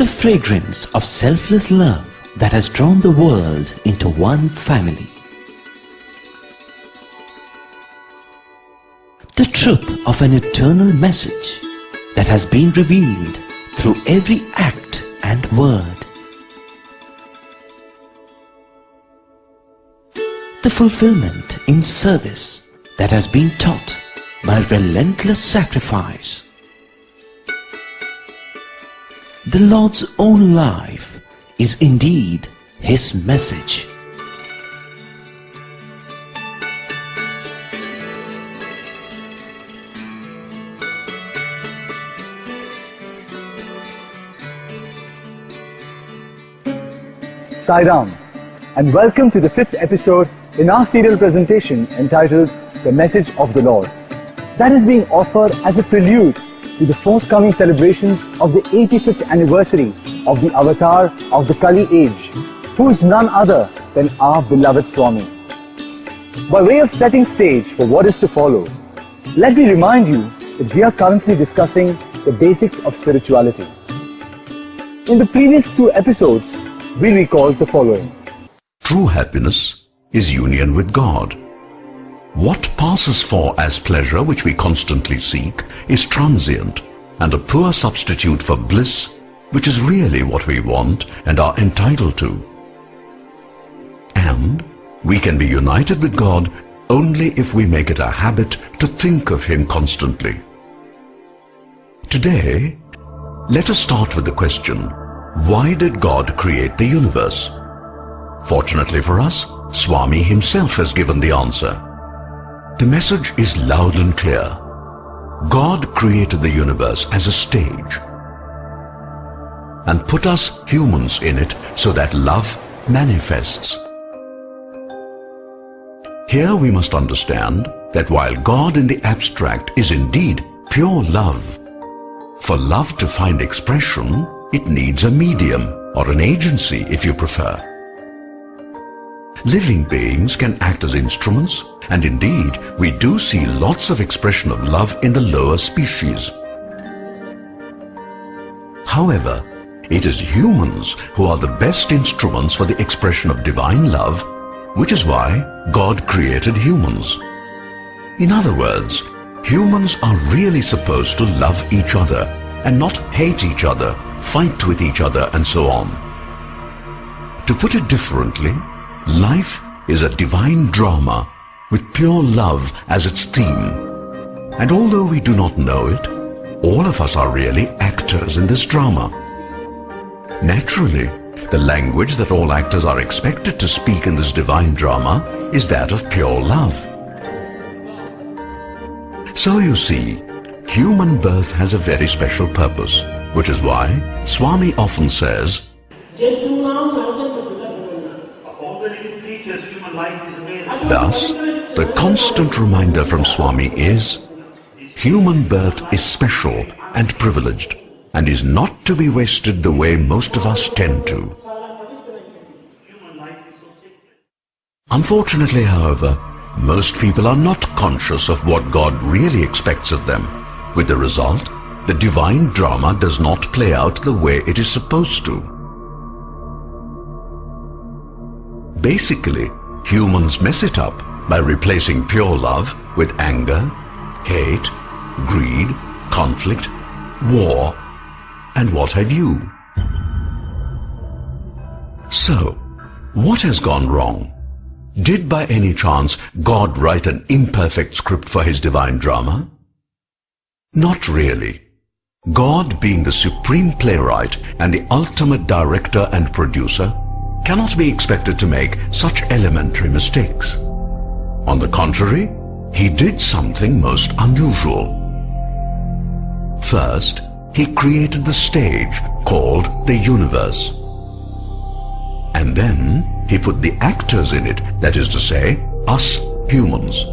The fragrance of selfless love that has drawn the world into one family. The truth of an eternal message that has been revealed through every act and word. The fulfillment in service that has been taught by relentless sacrifice. The Lord's own life is indeed His message. Sai Ram, and welcome to the 5th episode in our serial presentation entitled The Message of the Lord. That is being offered as a prelude to the forthcoming celebrations of the 85th anniversary of the avatar of the Kali age, who is none other than our beloved Swami. By way of setting stage for what is to follow, let me remind you that we are currently discussing the basics of spirituality. In the previous 2 episodes, we recalled the following. True happiness is union with God. What passes for as pleasure, which we constantly seek, is transient and a poor substitute for bliss, which is really what we want and are entitled to. And we can be united with God only if we make it a habit to think of Him constantly. Today, let us start with the question, why did God create the universe? Fortunately for us, Swami himself has given the answer. The message is loud and clear. God created the universe as a stage and put us humans in it so that love manifests. Here we must understand that while God in the abstract is indeed pure love, for love to find expression, it needs a medium or an agency, if you prefer. Living beings can act as instruments, and indeed we do see lots of expression of love in the lower species. However, it is humans who are the best instruments for the expression of divine love, which is why God created humans. In other words, humans are really supposed to love each other and not hate each other, fight with each other, and so on. To put it differently, life is a divine drama with pure love as its theme. And although we do not know it, all of us are really actors in this drama. Naturally, the language that all actors are expected to speak in this divine drama is that of pure love. So you see, human birth has a very special purpose, which is why Swami often says, thus, the constant reminder from Swami is, human birth is special and privileged and is not to be wasted the way most of us tend to. Unfortunately, however, most people are not conscious of what God really expects of them. With the result, the divine drama does not play out the way it is supposed to. Basically, humans mess it up by replacing pure love with anger, hate, greed, conflict, war, and what have you. So, what has gone wrong? Did by any chance God write an imperfect script for His divine drama? Not really. God, being the supreme playwright and the ultimate director and producer, cannot be expected to make such elementary mistakes. On the contrary, He did something most unusual. First, He created the stage called the universe. And then He put the actors in it, that is to say, us humans.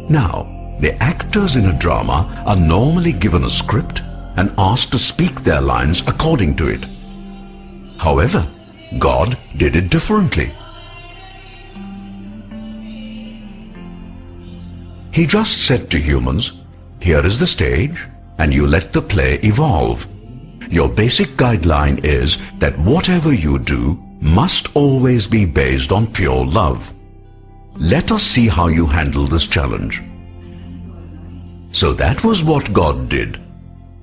Now, the actors in a drama are normally given a script and asked to speak their lines according to it. However, God did it differently. He just said to humans, here is the stage, and you let the play evolve. your basic guideline is that whatever you do must always be based on pure love. Let us see how you handle this challenge. So that was what God did,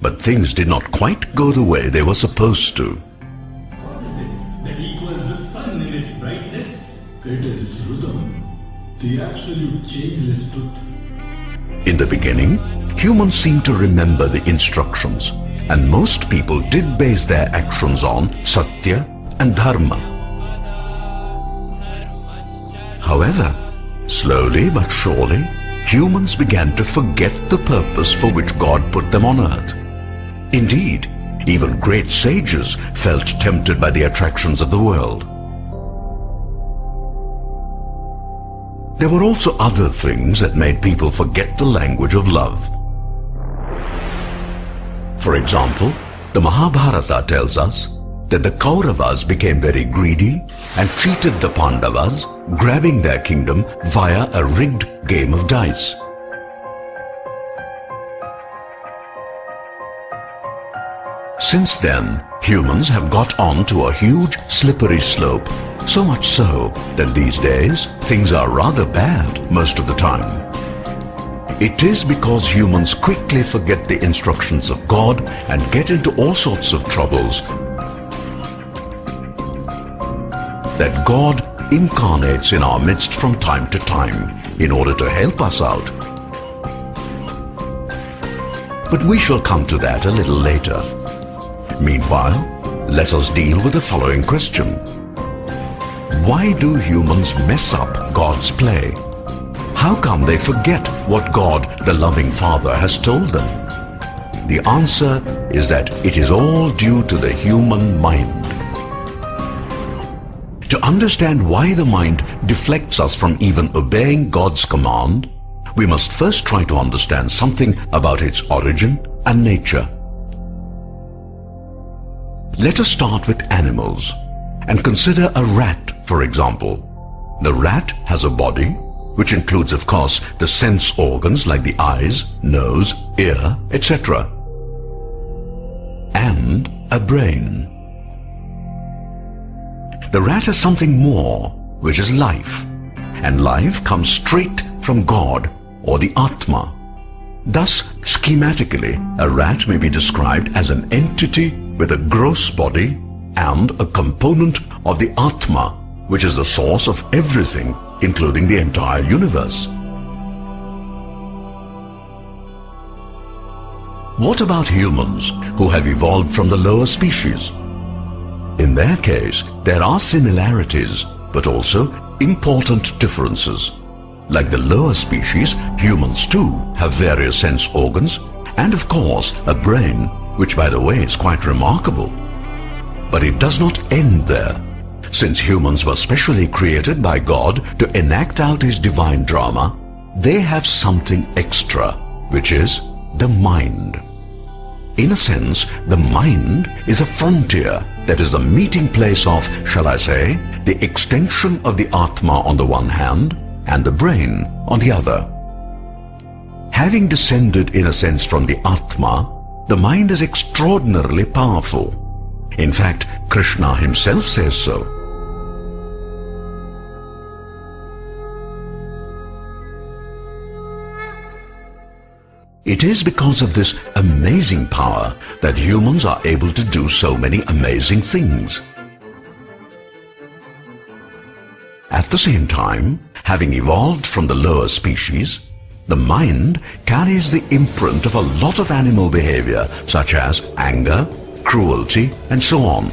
but things did not quite go the way they were supposed to. What is it that equals the sun in its brightness? It is rhythm, the absolute changeless truth. In the beginning, humans seemed to remember the instructions, and most people did base their actions on Satya and Dharma. However, slowly but surely, humans began to forget the purpose for which God put them on earth. Indeed, even great sages felt tempted by the attractions of the world. There were also other things that made people forget the language of love. For example, the Mahabharata tells us that the Kauravas became very greedy and treated the Pandavas, grabbing their kingdom via a rigged game of dice. Since then, humans have got on to a huge slippery slope, so much so that these days things are rather bad most of the time. It is because humans quickly forget the instructions of God and get into all sorts of troubles that God incarnates in our midst from time to time in order to help us out. But we shall come to that a little later. Meanwhile, let us deal with the following question. Why do humans mess up God's play? How come they forget what God, the loving Father, has told them? The answer is that it is all due to the human mind. To understand why the mind deflects us from even obeying God's command, we must first try to understand something about its origin and nature. Let us start with animals and consider a rat, for example. The rat has a body, which includes, of course, the sense organs like the eyes, nose, ear, etc., and a brain. The rat has something more, which is life, and life comes straight from God or the Atma. Thus, schematically, a rat may be described as an entity with a gross body and a component of the Atma, which is the source of everything, including the entire universe. What about humans who have evolved from the lower species? In their case, there are similarities, but also important differences. Like the lower species, humans too have various sense organs and, of course, a brain, which, by the way, is quite remarkable. But it does not end there. Since humans were specially created by God to enact out His divine drama, they have something extra, which is the mind. In a sense, the mind is a frontier, that is the meeting place of, shall I say, the extension of the Atma on the one hand, and the brain on the other. Having descended in a sense from the Atma, the mind is extraordinarily powerful. In fact, Krishna himself says so. It is because of this amazing power that humans are able to do so many amazing things. At the same time, having evolved from the lower species, the mind carries the imprint of a lot of animal behavior, such as anger, cruelty, and so on.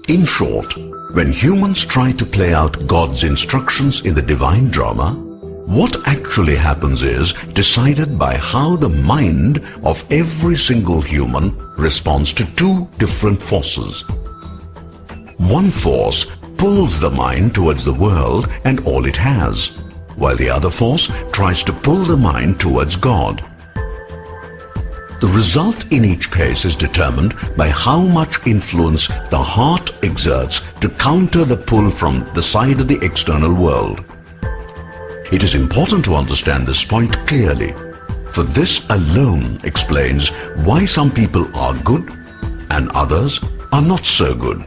In short, when humans try to play out God's instructions in the divine drama, what actually happens is decided by how the mind of every single human responds to two different forces. One force pulls the mind towards the world and all it has, while the other force tries to pull the mind towards God. The result in each case is determined by how much influence the heart exerts to counter the pull from the side of the external world. It is important to understand this point clearly. For this alone explains why some people are good and others are not so good.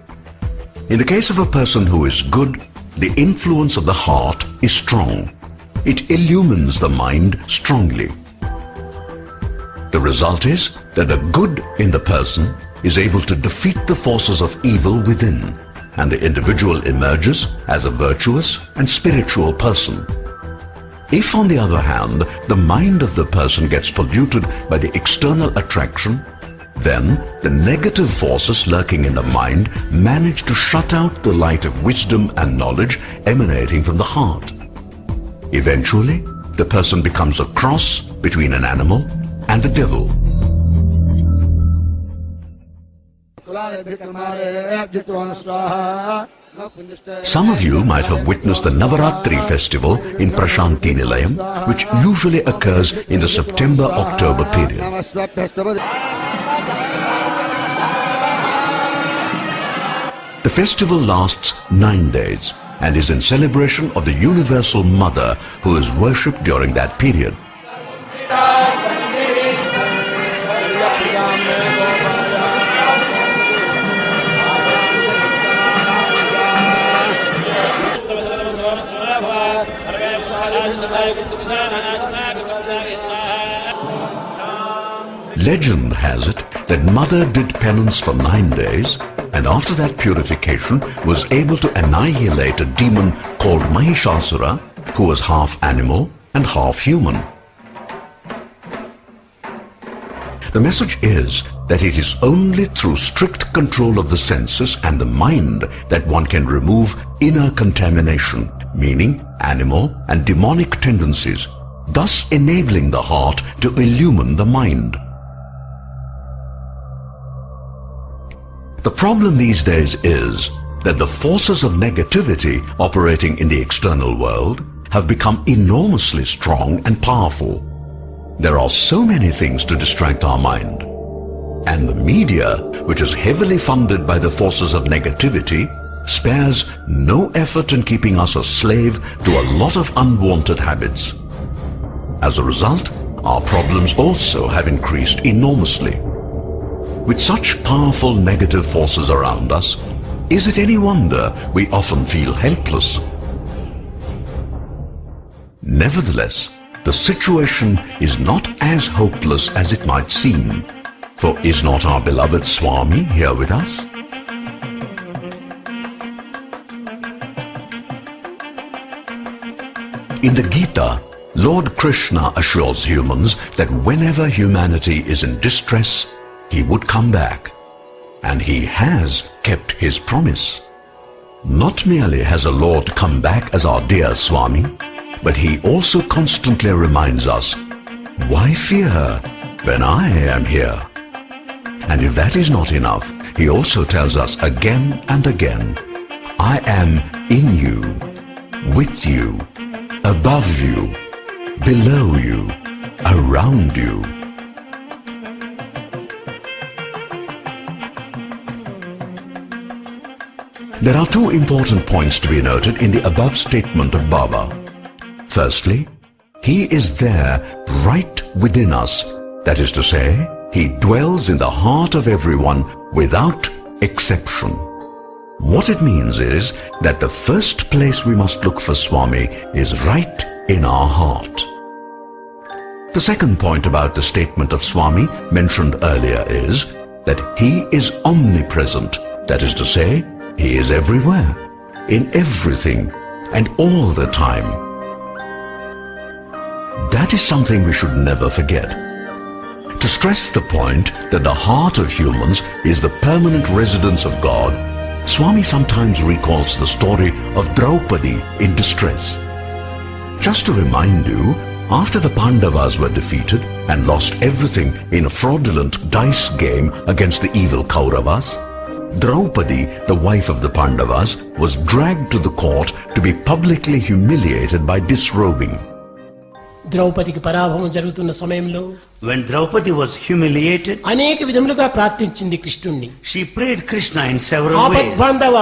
In the case of a person who is good, the influence of the heart is strong. It illumines the mind strongly. The result is that the good in the person is able to defeat the forces of evil within, and the individual emerges as a virtuous and spiritual person. If, on the other hand, the mind of the person gets polluted by the external attraction, then the negative forces lurking in the mind manage to shut out the light of wisdom and knowledge emanating from the heart. Eventually, the person becomes a cross between an animal and the devil. Some of you might have witnessed the Navaratri festival in Prashanti Nilayam, which usually occurs in the September-October period. The festival lasts 9 days and is in celebration of the universal mother who is worshipped during that period. Legend has it that Mother did penance for 9 days and after that purification was able to annihilate a demon called Mahishasura, who was half animal and half human. The message is that it is only through strict control of the senses and the mind that one can remove inner contamination, meaning animal and demonic tendencies, thus enabling the heart to illumine the mind. The problem these days is that the forces of negativity operating in the external world have become enormously strong and powerful. There are so many things to distract our mind. And the media, which is heavily funded by the forces of negativity, spares no effort in keeping us a slave to a lot of unwanted habits. As a result, our problems also have increased enormously. With such powerful negative forces around us, is it any wonder we often feel helpless? Nevertheless, the situation is not as hopeless as it might seem, for is not our beloved Swami here with us? In the Gita, Lord Krishna assures humans that whenever humanity is in distress, he would come back, and he has kept his promise. Not merely has a Lord come back as our dear Swami, but he also constantly reminds us, why fear when I am here? And if that is not enough, he also tells us again and again, I am in you, with you, above you, below you, around you. There are two important points to be noted in the above statement of Baba. Firstly, he is there right within us. That is to say, he dwells in the heart of everyone without exception. What it means is that the first place we must look for Swami is right in our heart. The second point about the statement of Swami mentioned earlier is that he is omnipresent. That is to say, he is everywhere, in everything, and all the time. That is something we should never forget. To stress the point that the heart of humans is the permanent residence of God, Swami sometimes recalls the story of Draupadi in distress. Just to remind you, after the Pandavas were defeated and lost everything in a fraudulent dice game against the evil Kauravas, Draupadi, the wife of the Pandavas, was dragged to the court to be publicly humiliated by disrobing. ద్రౌపదికి పరాభవం జరుగుతున్న సమయంలో when Draupadi was humiliated, అనేక విధములుగా ప్రార్థించింది కృష్ణుణ్ణి. she prayed Krishna in several ways. ఆపద్బాంధవ,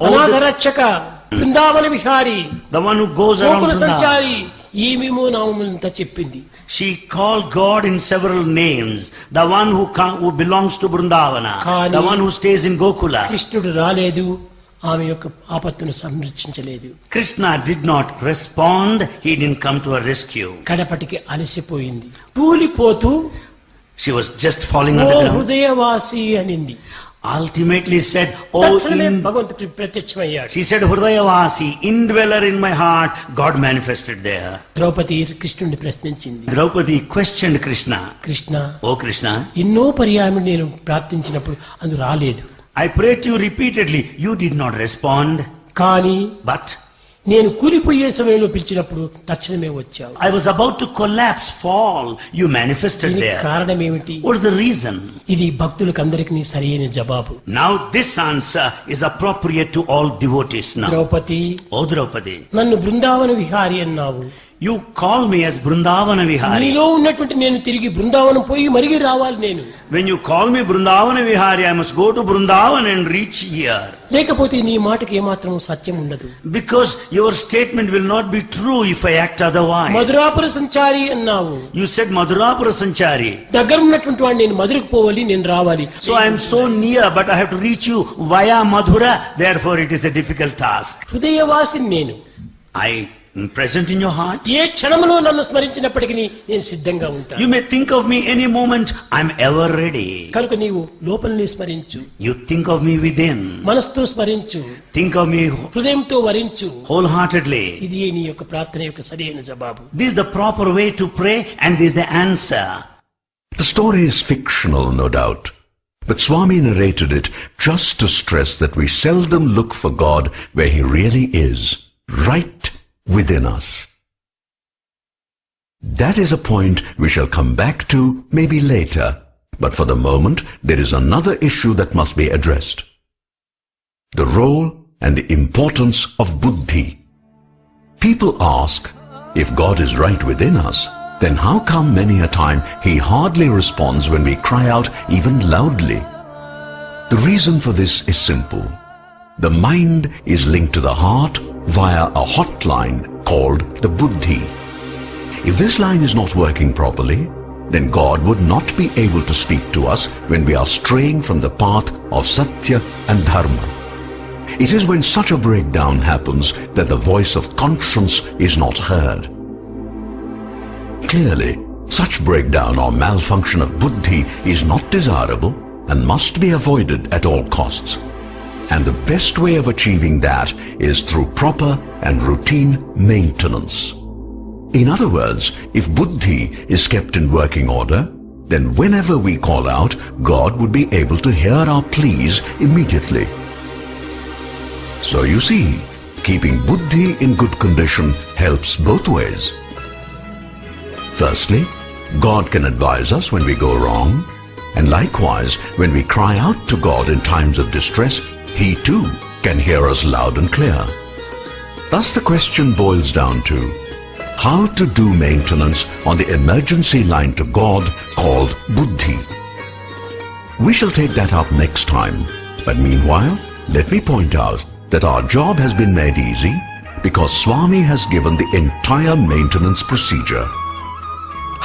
అనాథ రక్షక, Brindavana Vihari, the one who goes around సంచారి, ఏమేమో నామములంతా చెప్పింది. She called God in several names. The one who belongs to Vrindavana, the one who stays in Gokula. కృష్ణుడు రాలేదు, ఆమె యొక్క ఆపత్తును సంరక్షించలేదు. Krishna did not respond. He didn't come to her rescue. కడపటికి అలసిపోయింది, కూలిపోతూ She was just falling on the ground. హృదయవాసి అనింది. Ultimately said, "Oh, భగవంతుడు ప్రత్యక్షమయ్యాడు. she said, Hridayavasi, indweller in my heart, God manifested there." Draupadi కృష్ణుడిని ప్రశ్నించింది. Draupadi questioned Krishna. Krishna, "Oh Krishna, ఎన్నో పర్యాయములు నేను ప్రార్థించినప్పుడు అందు రాలేదు. I prayed to you repeatedly. You did not respond. కానీ But నేను కూలిపోయే సమయంలో పిలిచినప్పుడు తక్షణమే వచ్చావు. I was about to collapse, fall. You manifested దీనికి there. కారణం ఏమిటి? What is the reason?" ఇది భక్తులకు అందరికీ సరైన జవాబు. Now this answer is appropriate to all devotees now. Draupadi, Oh Draupadi, నన్ను బృందావన విహారి అన్నావు. you call me as Vrindavana Vihari. నీలో ఉన్నటువంటి నేను తిరిగి బృందావనం పోయి మరిగి రావాలి. నేను When you call me Vrindavana Vihari, I must go to Vrindavan and reach here. లేకపోతే నీ మాటకి ఏమాత్రం సత్యం ఉండదు. Because your statement will not be true if I act otherwise. మధురాపుర సంచారి అన్నావు. You said Madhurapura Sanchari. దగ్గర ఉన్నటువంటి వాడిని నేను మధురకు పోవాలి, నేను రావాలి. So I am so near, but I have to reach you via Madhura. Therefore it is a difficult task. హృదయవాసిని నేను. I am present in your heart. ఏ క్షణంలో నన్ను స్మరించినప్పటికీ నేను సిద్ధంగా ఉంటాను. You may think of me any moment. I am ever ready. కనుక నీవు లోపలని స్మరించు, You think of me within. మనసుతో స్మరించు, Think of me హృదయంతో వరించు. wholeheartedly. ఇది నీ యొక్క ప్రార్థన యొక్క సరైన జవాబు. This is the proper way to pray, and this is the answer. The story is fictional, no doubt, but Swami narrated it just to stress that we seldom look for God where He really is, right within us. That is a point we shall come back to maybe later, but for the moment there is another issue that must be addressed. The role and the importance of buddhi. People ask, if God is right within us, then how come many a time He hardly responds when we cry out even loudly? The reason for this is simple. The mind is linked to the heart via a hotline called the buddhi. If this line is not working properly, then God would not be able to speak to us when we are straying from the path of Satya and Dharma. It is when such a breakdown happens that the voice of conscience is not heard. Clearly, such breakdown or malfunction of buddhi is not desirable and must be avoided at all costs. And the best way of achieving that is through proper and routine maintenance. In other words, if buddhi is kept in working order, then whenever we call out, God would be able to hear our pleas immediately. So you see, keeping buddhi in good condition helps both ways. Firstly, God can advise us when we go wrong, and likewise, when we cry out to God in times of distress, He too can hear us loud and clear. Thus the question boils down to how to do maintenance on the emergency line to God called buddhi. We shall take that up next time, but meanwhile, let me point out that our job has been made easy because Swami has given the entire maintenance procedure.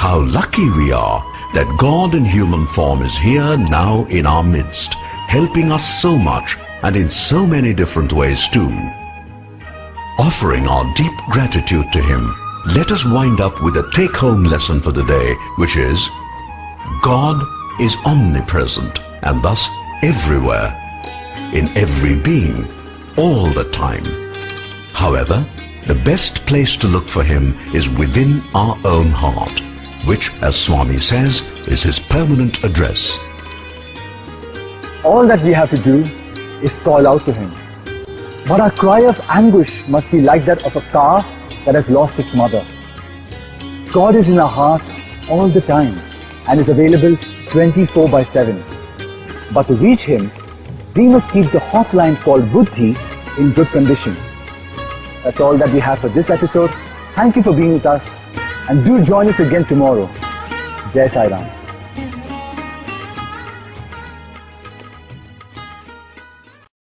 How lucky we are that God in human form is here now in our midst, helping us so much and in so many different ways too. Offering our deep gratitude to Him, let us wind up with a take-home lesson for the day, which is, God is omnipresent and thus everywhere, in every being, all the time. However, the best place to look for Him is within our own heart, which, as Swami says, is His permanent address. All that we have to do is call out to Him. But our cry of anguish must be like that of a calf that has lost its mother. God is in our heart all the time and is available 24/7. But to reach Him, we must keep the hotline called buddhi in good condition. That's all that we have for this episode. Thank you for being with us, and do join us again tomorrow. Jai Sai Ram.